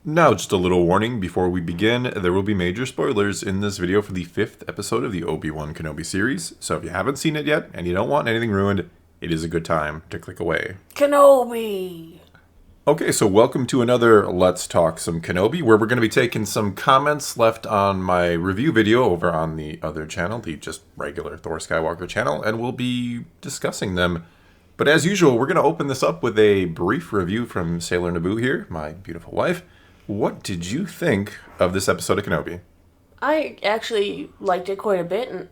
Now, just a little warning before we begin, there will be major spoilers in this video for the 5th episode of the Obi-Wan Kenobi series, so if you haven't seen it yet and you don't want anything ruined, it is a good time to click away. Kenobi! Okay, so welcome to another Let's Talk Some Kenobi, where we're going to be taking some comments left on my review video over on the other channel, the just regular Thor Skywalker channel, and we'll be discussing them. But as usual, we're going to open this up with a brief review from Sailor Naboo here, my beautiful wife. What did you think of this episode of Kenobi? I actually liked it quite a bit, and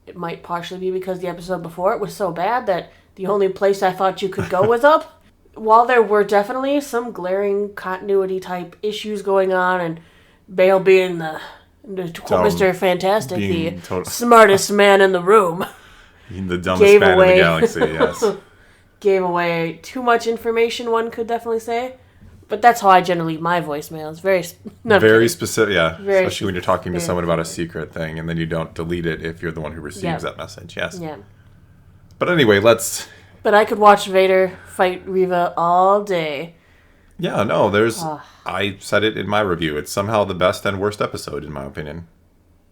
it might partially be because the episode before it was so bad that the only place I thought you could go was up. While there were definitely some glaring continuity type issues going on, and Bale being Mr. Fantastic, the smartest man in the room, the dumbest man in the galaxy, yes. Gave away too much information, one could definitely say. But that's how I generally leave my voicemail. It's very specific, yeah. Very especially when you're talking to someone about a secret thing, and then you don't delete it if you're the one who receives that message. Yes. Yeah. But anyway, let's. But I could watch Vader fight Reva all day. Yeah, no, I said it in my review. It's somehow the best and worst episode, in my opinion.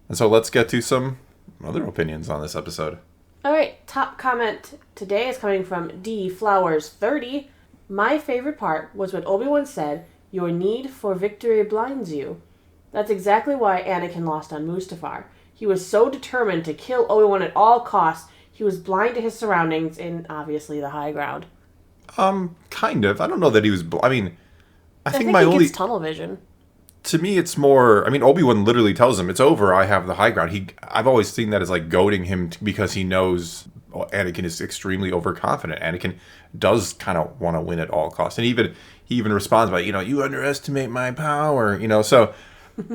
And so let's get to some other opinions on this episode. All right, top comment today is coming from D Flowers 30. My favorite part was when Obi-Wan said, "Your need for victory blinds you." That's exactly why Anakin lost on Mustafar. He was so determined to kill Obi-Wan at all costs, he was blind to his surroundings in, obviously, the high ground. Kind of. I don't know that he was... I think my only... It's tunnel vision. To me, it's more... Obi-Wan literally tells him, "It's over, I have the high ground." I've always seen that as, goading him because he knows... Anakin is extremely overconfident. Anakin does kind of want to win at all costs. And he even responds by, "You underestimate my power," So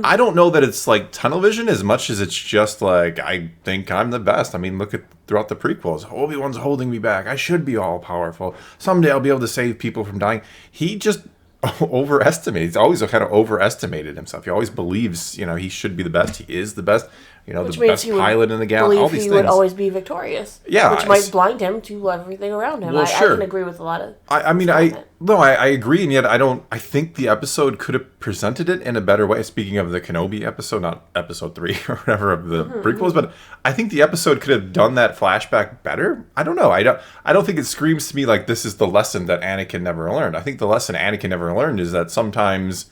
I don't know that it's tunnel vision as much as it's just I think I'm the best. Look at throughout the prequels. Obi-Wan's holding me back. I should be all powerful. Someday I'll be able to save people from dying. He just overestimates. He's always kind of overestimated himself. He always believes, he should be the best. He is the best. Which the best pilot in the galaxy. All these things. He would always be victorious. Yeah, which might blind him to everything around him. Well, sure. I can agree with a lot of. I agree, and yet I think the episode could have presented it in a better way. Speaking of the Kenobi episode, not episode 3 or whatever of the prequels, but I think the episode could have done that flashback better. I don't know. I don't think it screams to me like this is the lesson that Anakin never learned. I think the lesson Anakin never learned is that sometimes.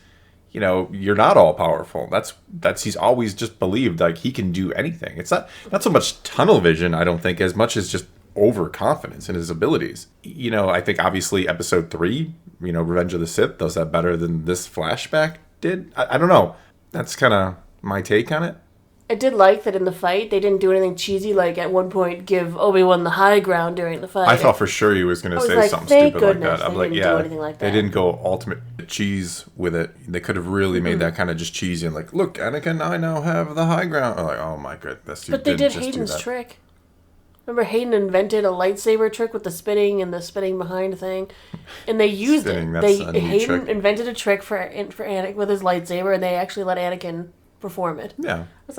You're not all powerful. That's he's always just believed he can do anything. It's not so much tunnel vision, I don't think, as much as just overconfidence in his abilities. I think obviously episode 3, Revenge of the Sith, does that better than this flashback did. I don't know. That's kind of my take on it. I did like that in the fight, they didn't do anything cheesy, at one point give Obi-Wan the high ground during the fight. I thought for sure he was going to say something stupid like that. I'm like, yeah, they didn't go ultimate cheese with it. They could have really made that kind of just cheesy and look, Anakin, I now have the high ground. I'm like, oh my goodness. But they did Hayden's trick. Remember Hayden invented a lightsaber trick with the spinning and the spinning behind thing, and they used it. Hayden invented a trick for Anakin with his lightsaber, and they actually let Anakin perform it. Yeah. It's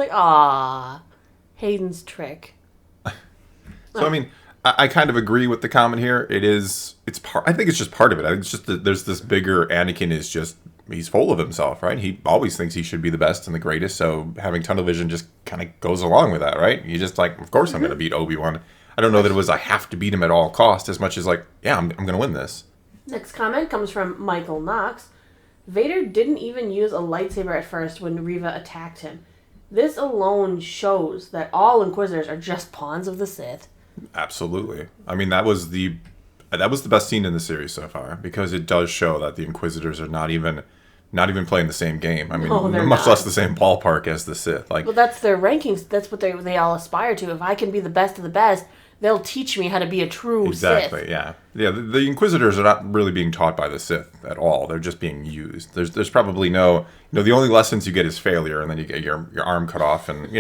Hayden's trick. So, I kind of agree with the comment here. I think it's just part of it. I think it's just that there's this bigger Anakin he's full of himself, right? He always thinks he should be the best and the greatest, so having tunnel vision just kind of goes along with that, right? You just of course I'm going to beat Obi-Wan. I don't know that it was I have to beat him at all costs as much as yeah, I'm going to win this. Next comment comes from Michael Knox. Vader didn't even use a lightsaber at first when Reva attacked him. This alone shows that all Inquisitors are just pawns of the Sith. Absolutely. That was the best scene in the series so far because it does show that the Inquisitors are not even playing the same game. Much less the same ballpark as the Sith. Well, that's their rankings. That's what they all aspire to. If I can be the best of the best, they'll teach me how to be a true Exactly, Sith. Yeah. Yeah, the Inquisitors are not really being taught by the Sith at all. They're just being used. There's probably no... the only lessons you get is failure, and then you get your arm cut off, and,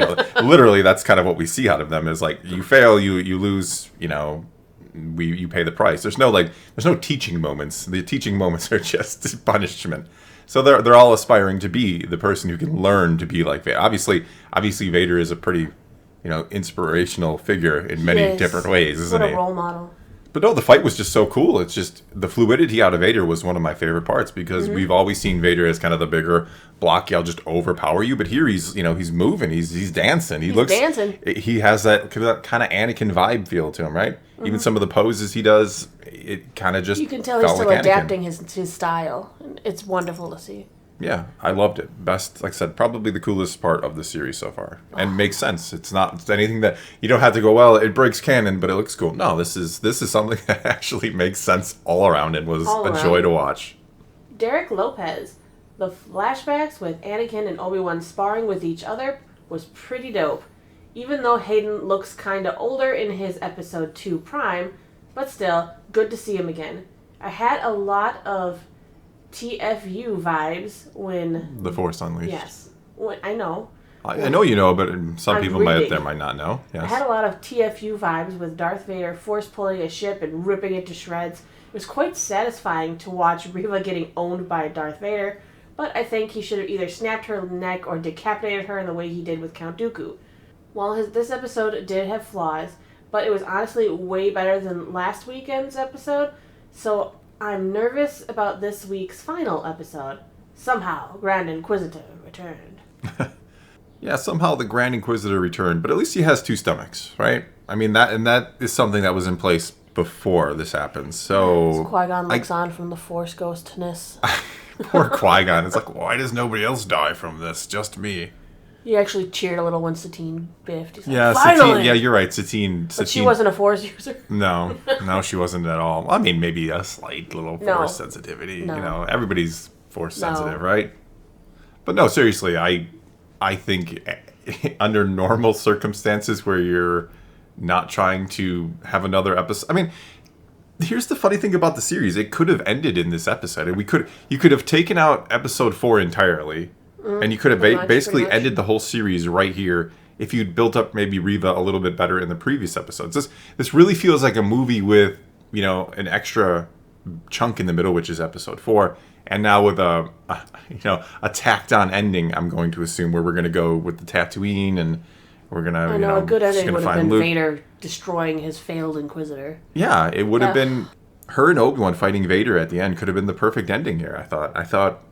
literally that's kind of what we see out of them is, you fail, you lose, you pay the price. There's no teaching moments. The teaching moments are just punishment. So they're all aspiring to be the person who can learn to be like Vader. Obviously Vader is a pretty... inspirational figure in many different ways, isn't he? What a role model. But no, the fight was just so cool. It's just the fluidity out of Vader was one of my favorite parts because we've always seen Vader as kind of the bigger, blocky, I'll just overpower you. But here he's moving, he's dancing. He's dancing. He has that kind of Anakin vibe feel to him, right? Even some of the poses he does, it kind of just you can tell he's still adapting his style. It's wonderful to see. Yeah, I loved it. Best, like I said, probably the coolest part of the series so far. And makes sense. It's not anything that you don't have to go, well, it breaks canon, but it looks cool. No, this is something that actually makes sense all around and was a joy to watch. Derek Lopez. The flashbacks with Anakin and Obi-Wan sparring with each other was pretty dope. Even though Hayden looks kind of older in his episode 2 Prime, but still, good to see him again. I had a lot of TFU vibes when... The Force Unleashed. Yes. I know. I know you know, but some people might not know. Yes. I had a lot of TFU vibes with Darth Vader force pulling a ship and ripping it to shreds. It was quite satisfying to watch Reva getting owned by Darth Vader, but I think he should have either snapped her neck or decapitated her in the way he did with Count Dooku. While this episode did have flaws, but it was honestly way better than last weekend's episode, so I'm nervous about this week's final episode. Somehow, Grand Inquisitor returned. Yeah, somehow the Grand Inquisitor returned, but at least he has 2 stomachs, right? I mean, that is something that was in place before this happened, so... Qui-Gon looks on from the Force ghostness. Poor Qui-Gon. It's like, why does nobody else die from this? Just me. He actually cheered a little when Satine biffed. He's yeah, like, finally! Yeah, you're right. Satine. But she wasn't a Force user. No, she wasn't at all. I mean, maybe a slight little Force sensitivity. No. You know, everybody's Force sensitive, right? But no, seriously, I think under normal circumstances where you're not trying to have another episode. I mean, here's the funny thing about the series: it could have ended in this episode, and you could have taken out episode 4 entirely. And you could have basically ended the whole series right here if you'd built up maybe Reva a little bit better in the previous episodes. This really feels like a movie with, an extra chunk in the middle, which is episode 4, and now with a tacked on ending, I'm going to assume, where we're going to go with the Tatooine and we're going to, a good ending would have been Luke. Vader destroying his failed Inquisitor. Yeah, it would have been her and Obi-Wan fighting Vader at the end could have been the perfect ending here, I thought.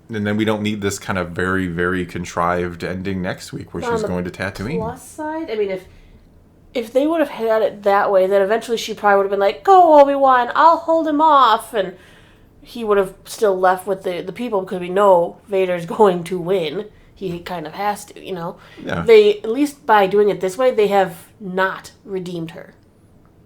And then we don't need this kind of very, very contrived ending next week where she's going to Tatooine. Plus side, I mean, if they would have had it that way, then eventually she probably would have been like, "Go, Obi-Wan, I'll hold him off," and he would have still left with the people because we know Vader's going to win. He kind of has to, Yeah. They, at least by doing it this way, they have not redeemed her.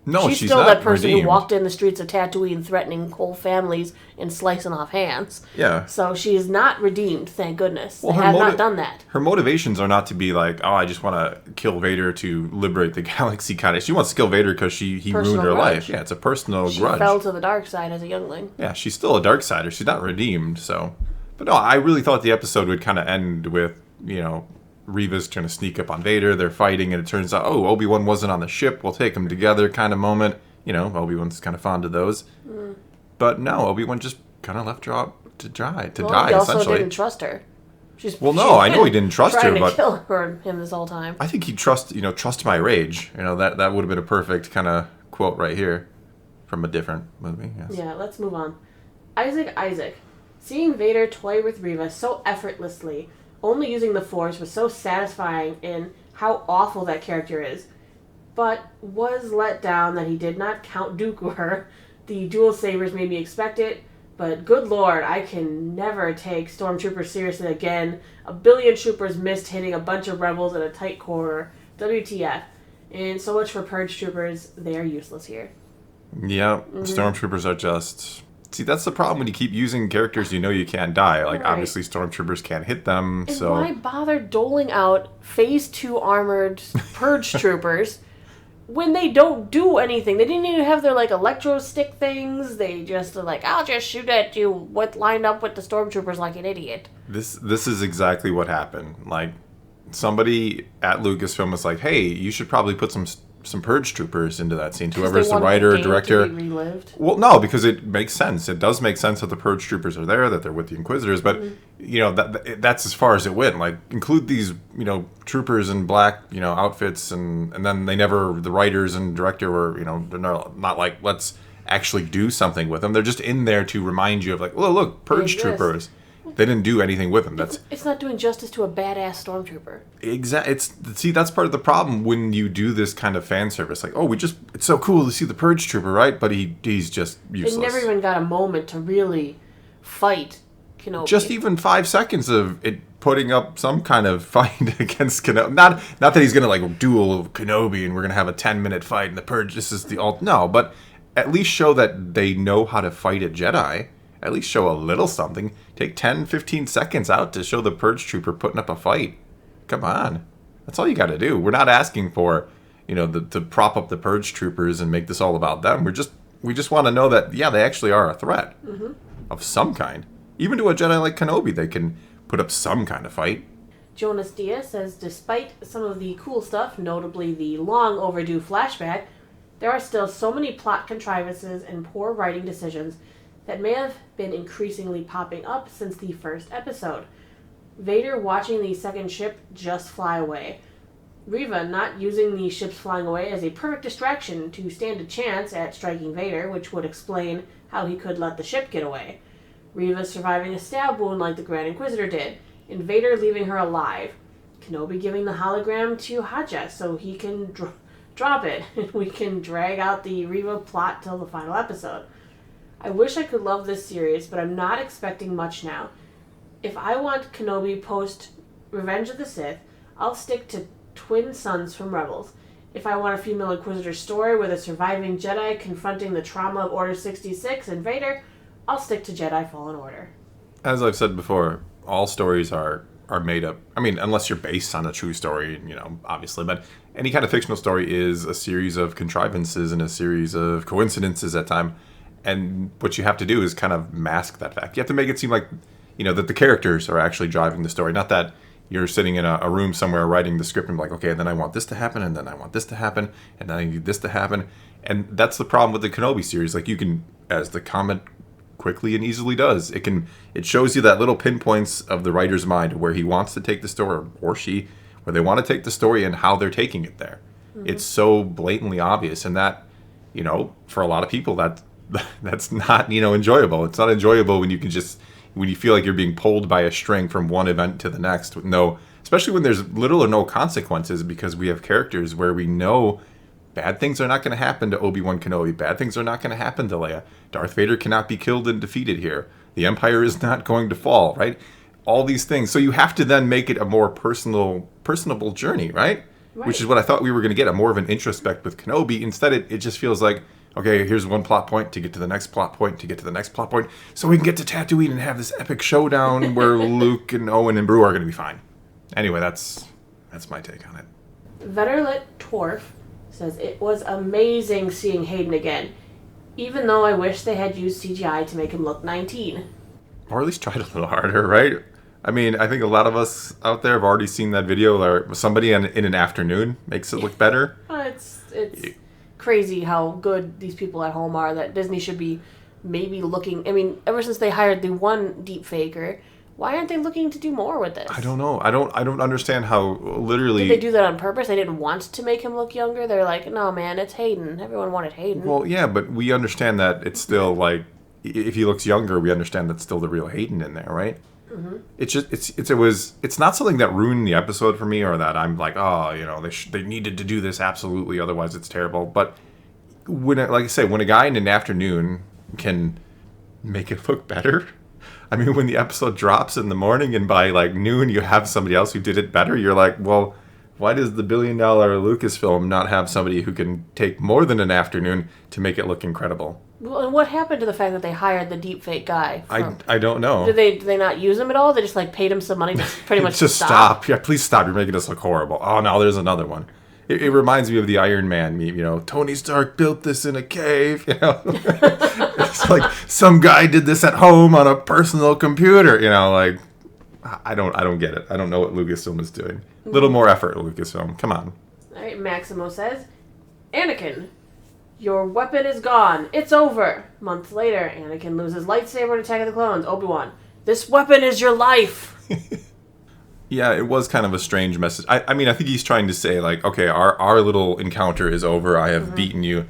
No, she's still not that person redeemed. who walked in the streets of Tatooine threatening whole families and slicing off hands. Yeah. So she is not redeemed, thank goodness. Well, they have not done that. Her motivations are not to be like, I just want to kill Vader to liberate the galaxy kind of. She wants to kill Vader because he ruined her life. Yeah, it's a personal grudge. She fell to the dark side as a youngling. Yeah, she's still a dark sider. She's not redeemed, so. But no, I really thought the episode would kind of end with, Reva's trying to sneak up on Vader. They're fighting, and it turns out, Obi-Wan wasn't on the ship. We'll take them together kind of moment. Obi-Wan's kind of fond of those. But no, Obi-Wan just kind of left her out to die, he also didn't trust her. I know he didn't trust her, but... trying to kill him this whole time. I think he trust my rage. That would have been a perfect kind of quote right here from a different movie. Yes. Yeah, let's move on. Isaac. Seeing Vader toy with Reva so effortlessly, only using the Force, was so satisfying in how awful that character is. But was let down that he did not Count Dooku her. The dual sabers made me expect it, but good lord, I can never take Stormtroopers seriously again. A billion troopers missed hitting a bunch of rebels in a tight corridor. WTF. And so much for Purge Troopers, they are useless here. Yeah, Stormtroopers are just... See, that's the problem when you keep using characters you can't die. Like, obviously, Stormtroopers can't hit them, and so... why bother doling out Phase 2 armored Purge Troopers when they don't do anything? They didn't even have their, electro stick things. They just are like, I'll just shoot at you lined up with the Stormtroopers like an idiot. This is exactly what happened. Like, somebody at Lucasfilm was like, hey, you should probably put some some purge troopers into that scene. 'Cause Whoever's they the wanted writer or game to director. be relived. Well, no, because it makes sense. It does make sense that the purge troopers are there, that they're with the Inquisitors. But that's as far as it went. Like, include these troopers in black outfits, and then the writers and director were they're not like, let's actually do something with them. They're just in there to remind you of like, well, look, purge troopers. They didn't do anything with them. It's not doing justice to a badass stormtrooper. See, that's part of the problem when you do this kind of fan service. Like, it's so cool to see the purge trooper, right? But he's just useless. They never even got a moment to really fight Kenobi. Just even 5 seconds of it putting up some kind of fight against Kenobi. Not that he's gonna like duel Kenobi and we're gonna have a 10-minute fight and the purge. This is no, but at least show that they know how to fight a Jedi. At least show a little something. Take 10, 15 seconds out to show the purge trooper putting up a fight. Come on. That's all you got to do. We're not asking for, to prop up the purge troopers and make this all about them. We just want to know that, yeah, they actually are a threat of some kind. Even to a Jedi like Kenobi, they can put up some kind of fight. Jonas Diaz says, despite some of the cool stuff, notably the long overdue flashback, there are still so many plot contrivances and poor writing decisions that may have been increasingly popping up since the first episode. Vader watching the second ship just fly away. Reva not using the ships flying away as a perfect distraction to stand a chance at striking Vader, which would explain how he could let the ship get away. Reva surviving a stab wound like the Grand Inquisitor did, and Vader leaving her alive. Kenobi giving the hologram to Haja so he can drop it, and we can drag out the Reva plot till the final episode. I wish I could love this series, but I'm not expecting much now. If I want Kenobi post Revenge of the Sith, I'll stick to Twin Sons from Rebels. If I want a female Inquisitor story with a surviving Jedi confronting the trauma of Order 66 and Vader, I'll stick to Jedi Fallen Order. As I've said before, all stories are made up. I mean, unless you're based on a true story, obviously. But any kind of fictional story is a series of contrivances and a series of coincidences at time. And what you have to do is kind of mask that fact. You have to make it seem like, that the characters are actually driving the story. Not that you're sitting in a room somewhere writing the script and like, okay, then I want this to happen, and then I want this to happen, and then I need this to happen. And that's the problem with the Kenobi series. Like, you can, as the comment quickly and easily does, it shows you that little pinpoints of the writer's mind where he wants to take the story, or she, where they want to take the story and how they're taking it there. Mm-hmm. It's so blatantly obvious, and that, for a lot of people, that's not enjoyable. It's not enjoyable when you feel like you're being pulled by a string from one event to the next with especially when there's little or no consequences, because we have characters where we know bad things are not going to happen to Obi-Wan Kenobi. Bad things are not going to happen to Leia. Darth Vader cannot be killed and defeated here. The Empire is not going to fall, right? All these things. So you have to then make it a more personable journey, right? Which is what I thought we were going to get, a more of an introspect with Kenobi. Instead, it just feels like, okay, here's one plot point to get to the next plot point to get to the next plot point, so we can get to Tatooine and have this epic showdown where Luke and Owen and Brew are going to be fine. Anyway, that's my take on it. Vetterlit Torf says, it was amazing seeing Hayden again, even though I wish they had used CGI to make him look 19. Or at least tried a little harder, right? I mean, I think a lot of us out there have already seen that video where somebody in an afternoon makes it look better. It's crazy how good these people at home are, that Disney should be maybe looking. I mean, ever since they hired the one deep faker, why aren't they looking to do more with this? I don't know. I don't understand how literally... Did they do that on purpose? They didn't want to make him look younger? They're like, no, man, it's Hayden. Everyone wanted Hayden. Well, yeah, but we understand that it's still like, if he looks younger, we understand that's still the real Hayden in there, right? Mm-hmm. It's not something that ruined the episode for me, or that I'm like, they needed to do this absolutely, otherwise it's terrible. But when a guy in an afternoon can make it look better, I mean, when the episode drops in the morning and by like noon you have somebody else who did it better, you're like, well, why does the $1 billion Lucasfilm not have somebody who can take more than an afternoon to make it look incredible? Well, and what happened to the fact that they hired the deepfake guy? I don't know. Did they not use him at all? They just paid him some money to pretty much just stop. Yeah, please stop. You're making us look horrible. Oh no, there's another one. It reminds me of the Iron Man meme. Tony Stark built this in a cave. It's like some guy did this at home on a personal computer. I don't get it. I don't know what Lucasfilm is doing. A little more effort, Lucasfilm. Come on. All right, Maximo says, Anakin, your weapon is gone. It's over. Months later, Anakin loses lightsaber in Attack of the Clones. Obi-Wan, this weapon is your life. Yeah, it was kind of a strange message. I mean, I think he's trying to say, like, okay, our little encounter is over. I have beaten you.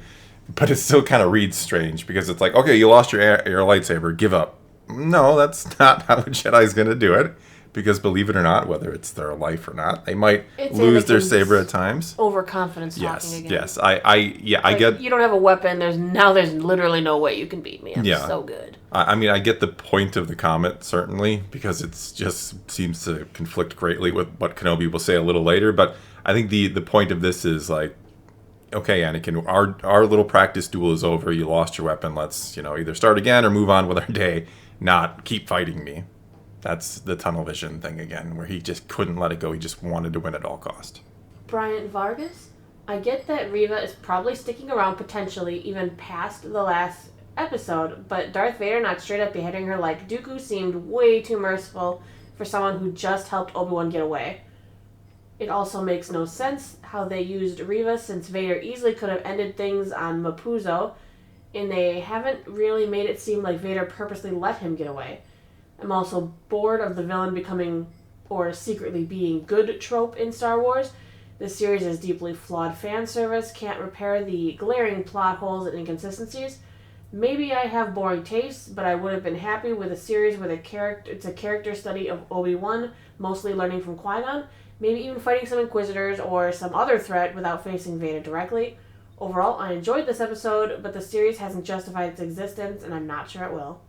But it still kind of reads strange because it's like, okay, you lost your lightsaber. Give up. No, that's not how a Jedi's going to do it. Because believe it or not, whether it's their life or not, they might lose their saber at times. Overconfidence talking again. Yes, I get. You don't have a weapon. There's literally no way you can beat me. I'm so good. I mean, I get the point of the comment certainly because it just seems to conflict greatly with what Kenobi will say a little later. But I think the point of this is like, okay, Anakin, our little practice duel is over. You lost your weapon. Let's either start again or move on with our day. Not keep fighting me. That's the tunnel vision thing again, where he just couldn't let it go. He just wanted to win at all cost. Bryant Vargas, I get that Reva is probably sticking around potentially even past the last episode, but Darth Vader not straight up beheading her like Dooku seemed way too merciful for someone who just helped Obi-Wan get away. It also makes no sense how they used Reva since Vader easily could have ended things on Mapuzo, and they haven't really made it seem like Vader purposely let him get away. I'm also bored of the villain becoming, or secretly being, good trope in Star Wars. This series is deeply flawed fan service, can't repair the glaring plot holes and inconsistencies. Maybe I have boring tastes, but I would have been happy with a series where it's a character study of Obi-Wan, mostly learning from Qui-Gon, maybe even fighting some Inquisitors or some other threat without facing Vader directly. Overall, I enjoyed this episode, but the series hasn't justified its existence, and I'm not sure it will.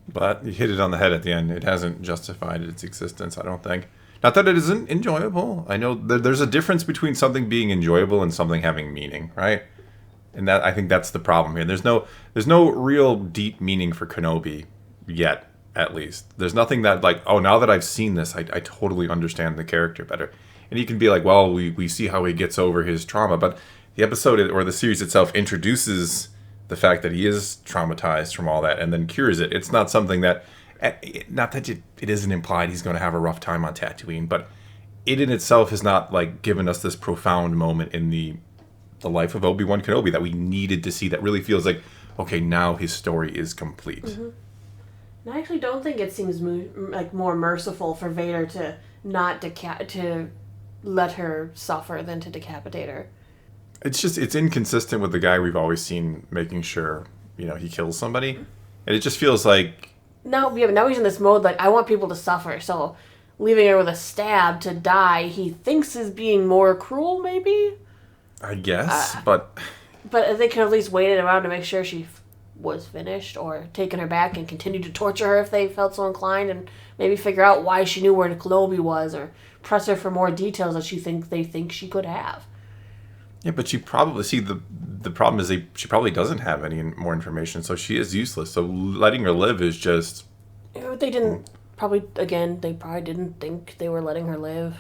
But you hit it on the head at the end. It hasn't justified its existence, I don't think. Not that it isn't enjoyable. I know there's a difference between something being enjoyable and something having meaning, right? And that I think that's the problem here. There's no real deep meaning for Kenobi yet, at least. There's nothing that like, oh, now that I've seen this, I totally understand the character better. And you can be like, well, we see how he gets over his trauma, but the episode or the series itself introduces the fact that he is traumatized from all that and then cures it. It's not something that, not that it isn't implied he's going to have a rough time on Tatooine, but it in itself has not like given us this profound moment in the life of Obi-Wan Kenobi that we needed to see, that really feels like, okay, now his story is complete. Mm-hmm. And I actually don't think it seems like more merciful for Vader to not to let her suffer than to decapitate her. It's inconsistent with the guy we've always seen making sure, he kills somebody. And it just feels like... Now he's in this mode, like, I want people to suffer, so leaving her with a stab to die, he thinks is being more cruel, maybe? I guess, but... But they could have at least waited around to make sure she was finished, or taken her back and continued to torture her if they felt so inclined, and maybe figure out why she knew where Kenobi was, or press her for more details that they think she could have. Yeah, but she probably... See, the problem is she probably doesn't have any more information, so she is useless. So letting her live is just... They didn't... They probably didn't think they were letting her live.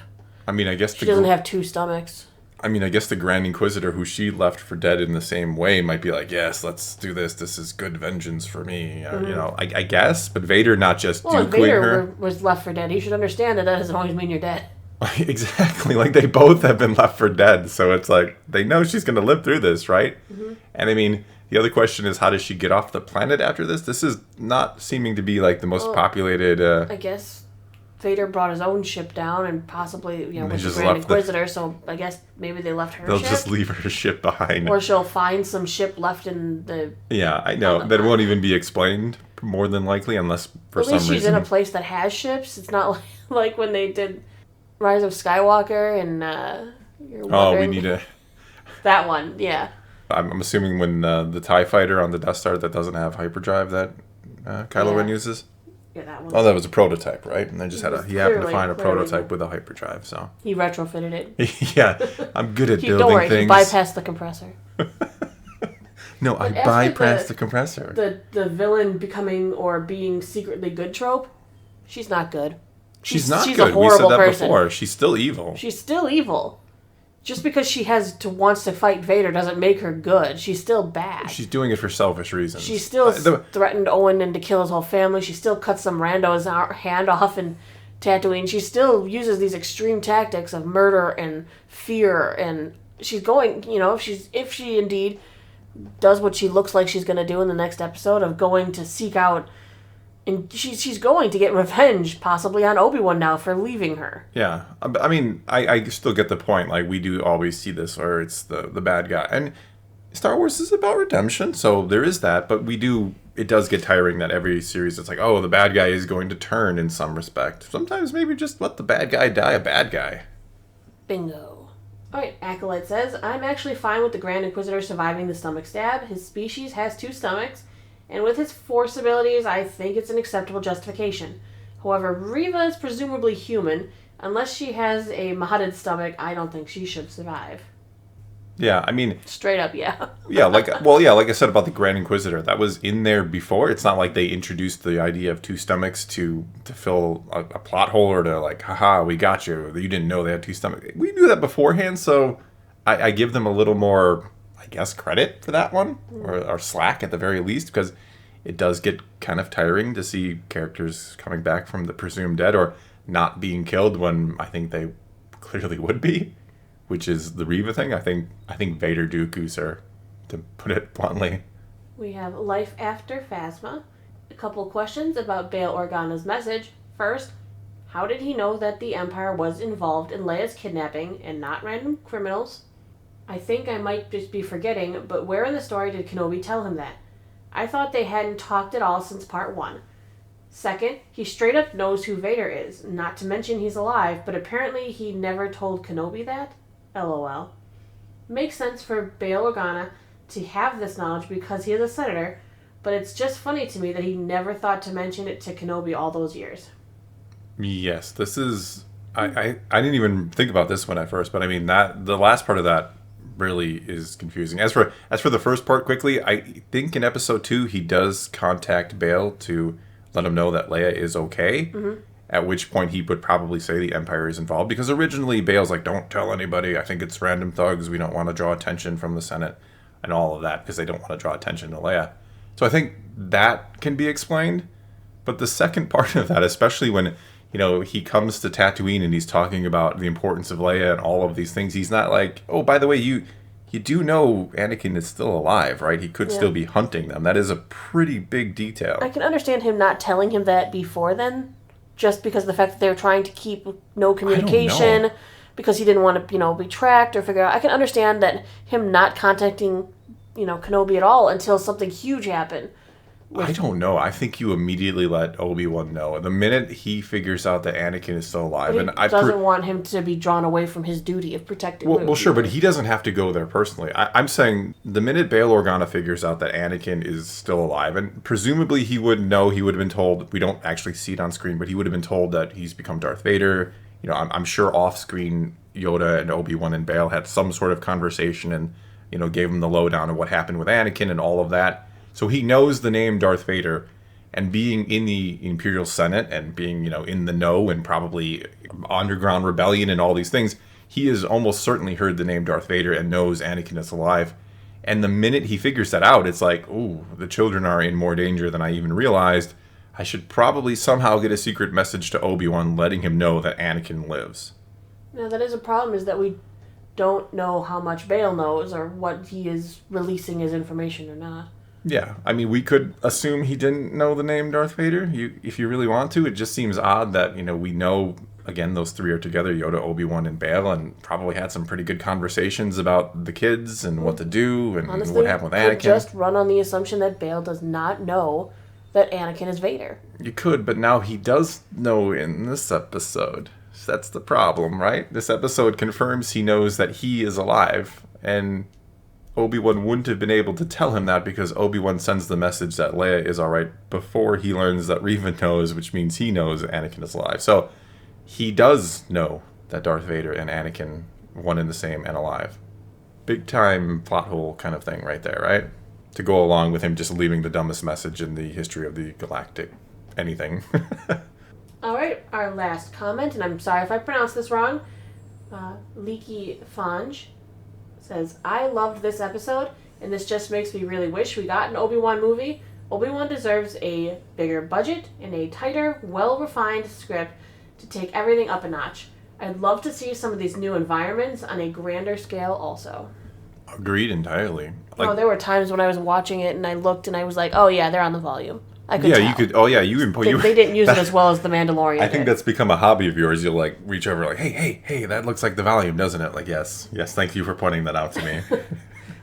I mean, I guess... She doesn't have two stomachs. I mean, I guess the Grand Inquisitor, who she left for dead in the same way, might be like, yes, let's do this. This is good vengeance for me. I guess. But Vader not just duking her. Vader was left for dead. He should understand that doesn't always mean you're dead. Exactly. Like, they both have been left for dead. So it's like, they know she's going to live through this, right? Mm-hmm. And I mean, the other question is, how does she get off the planet after this? This is not seeming to be, like, the most populated... I guess Vader brought his own ship down and possibly, with the Grand Inquisitor, so I guess maybe they left her They'll ship. just leave her ship behind. Or she'll find some ship left in the... Yeah, I know. That won't even be explained, more than likely, unless for some reason... At least she's in a place that has ships. It's not like when they did Rise of Skywalker and... we need a... That one, yeah. I'm assuming when the TIE fighter on the Death Star that doesn't have hyperdrive that Kylo Ren uses... Yeah, that one. Oh, that was a prototype, right? And they just he happened to find a prototype with a hyperdrive, so... He retrofitted it. Yeah, I'm good at building don't worry, things. He bypassed the compressor. No, I bypassed the compressor. The villain becoming or being secretly good trope, she's not good. She's not good. A horrible we said that person. Before. She's still evil. She's still evil. Just because she wants to fight Vader doesn't make her good. She's still bad. She's doing it for selfish reasons. She still threatened Owen and to kill his whole family. She still cuts some rando's hand off in Tatooine. She still uses these extreme tactics of murder and fear and she's going, if she indeed does what she looks like she's going to do in the next episode of going to seek out, and she's going to get revenge possibly on Obi-Wan now for leaving her. Yeah. I mean, I still get the point. Like, we do always see this where it's the bad guy. And Star Wars is about redemption, so there is that. But it does get tiring that every series it's like, oh, the bad guy is going to turn in some respect. Sometimes maybe just let the bad guy die a bad guy. Bingo. Alright, Acolyte says, I'm actually fine with the Grand Inquisitor surviving the stomach stab. His species has 2 stomachs, and with his Force abilities, I think it's an acceptable justification. However, Reva is presumably human. Unless she has a modded stomach, I don't think she should survive. Yeah, I mean... Straight up, yeah. Yeah, like I said about the Grand Inquisitor, that was in there before. It's not like they introduced the idea of 2 stomachs to fill a plot hole or to like, haha, we got you. You didn't know they had 2 stomachs. We knew that beforehand, so I give them a little more, I guess, credit for that one, or slack at the very least, because it does get kind of tiring to see characters coming back from the presumed dead or not being killed when I think they clearly would be. Which is the Reva thing. I think Vader Dooku's her, to put it bluntly. We have Life After Phasma. A couple questions about Bail Organa's message. First, how did he know that the Empire was involved in Leia's kidnapping and not random criminals? I think I might just be forgetting, but where in the story did Kenobi tell him that? I thought they hadn't talked at all since part 1. Second, he straight up knows who Vader is, not to mention he's alive, but apparently he never told Kenobi that? LOL. Makes sense for Bail Organa to have this knowledge because he is a senator, but it's just funny to me that he never thought to mention it to Kenobi all those years. Yes, this is... I didn't even think about this one at first, but I mean, that the last part of that really is confusing. As for the first part, quickly, I think in episode 2 he does contact Bail to let him know that Leia is okay. Mm-hmm. At which point he would probably say the Empire is involved. Because originally Bail's like, don't tell anybody. I think it's random thugs. We don't want to draw attention from the Senate and all of that because they don't want to draw attention to Leia. So I think that can be explained. But the second part of that, especially when, he comes to Tatooine and he's talking about the importance of Leia and all of these things, he's not like, oh, by the way, you do know Anakin is still alive, right? He could still be hunting them. That is a pretty big detail. I can understand him not telling him that before then. Just because of the fact that they were trying to keep no communication, because he didn't want to, be tracked or figure out. I can understand that him not contacting, Kenobi at all until something huge happened. I don't know. I think you immediately let Obi-Wan know. The minute he figures out that Anakin is still alive. He doesn't want him to be drawn away from his duty of protecting Luke. Well, sure, but he doesn't have to go there personally. I'm saying the minute Bail Organa figures out that Anakin is still alive, and presumably he would know, he would have been told, we don't actually see it on screen, but he would have been told that he's become Darth Vader. I'm sure off-screen Yoda and Obi-Wan and Bail had some sort of conversation and, gave him the lowdown of what happened with Anakin and all of that. So he knows the name Darth Vader, and being in the Imperial Senate and being, in the know and probably underground rebellion and all these things, he has almost certainly heard the name Darth Vader and knows Anakin is alive. And the minute he figures that out, it's like, ooh, the children are in more danger than I even realized. I should probably somehow get a secret message to Obi-Wan letting him know that Anakin lives. Now, that is a problem, is that we don't know how much Bail knows or what he is releasing as information or not. Yeah, I mean, we could assume he didn't know the name Darth Vader, if you really want to. It just seems odd that, we know, again, those 3 are together, Yoda, Obi-Wan, and Bail, and probably had some pretty good conversations about the kids and what to do and honestly, what happened with Anakin. Could just run on the assumption that Bail does not know that Anakin is Vader. You could, but now he does know in this episode. That's the problem, right? This episode confirms he knows that he is alive, and Obi-Wan wouldn't have been able to tell him that because Obi-Wan sends the message that Leia is alright before he learns that Reva knows, which means he knows Anakin is alive. So he does know that Darth Vader and Anakin, one and the same and alive. Big time plot hole kind of thing right there, right? To go along with him just leaving the dumbest message in the history of the galactic anything. Alright, our last comment, and I'm sorry if I pronounced this wrong. Leaky Fange says, I loved this episode, and this just makes me really wish we got an Obi-Wan movie. Obi-Wan deserves a bigger budget and a tighter, well-refined script to take everything up a notch. I'd love to see some of these new environments on a grander scale also. Agreed entirely. There were times when I was watching it and I looked and I was like, oh yeah, they're on the volume. I could tell. You could. Oh yeah, They didn't use it as well as The Mandalorian. I think that's become a hobby of yours. You'll like reach over, like, hey, that looks like the volume, doesn't it? Like, yes, thank you for pointing that out to me.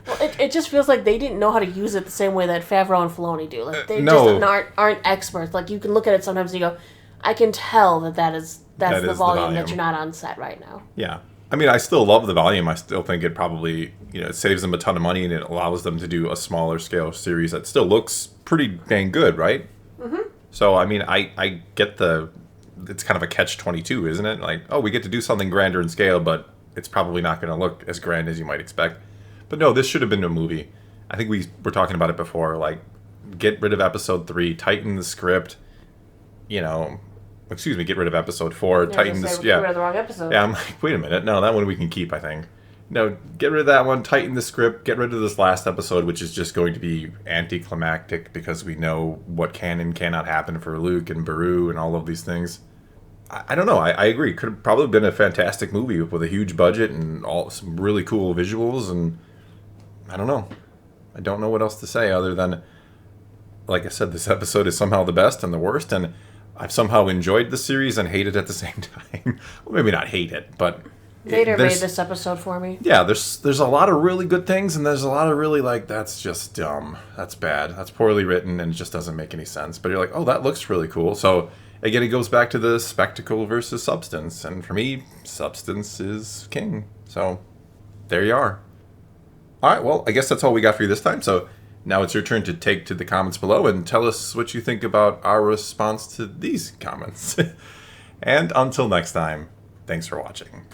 Well, it just feels like they didn't know how to use it the same way that Favreau and Filoni do. Like they just aren't experts. Like you can look at it sometimes and you go, I can tell that's the volume that you're not on set right now. Yeah. I mean, I still love the volume. I still think it probably, it saves them a ton of money and it allows them to do a smaller scale series that still looks pretty dang good, right? Mm-hmm. So, I mean, I get it's kind of a catch-22, isn't it? Like, we get to do something grander in scale, but it's probably not going to look as grand as you might expect. But no, this should have been a movie. I think we were talking about it before. Like, get rid of episode 3, tighten the script, get rid of episode 4, tighten the script. Get rid of the wrong episode. Yeah, I'm like, wait a minute. No, that one we can keep, I think. No, get rid of that one, tighten the script, get rid of this last episode, which is just going to be anticlimactic because we know what can and cannot happen for Luke and Beru and all of these things. I don't know. I agree. Could have probably been a fantastic movie with a huge budget and some really cool visuals, and I don't know. I don't know what else to say other than, like I said, this episode is somehow the best and the worst, and I've somehow enjoyed the series and hate it at the same time. Well, maybe not hate it, but Vader made this episode for me. Yeah, there's a lot of really good things, and there's a lot of really, like, that's just dumb. That's bad. That's poorly written, and it just doesn't make any sense. But you're like, oh, that looks really cool. So, again, it goes back to the spectacle versus substance. And for me, substance is king. So, there you are. All right, well, I guess that's all we got for you this time. So, now it's your turn to take to the comments below and tell us what you think about our response to these comments. And until next time, thanks for watching.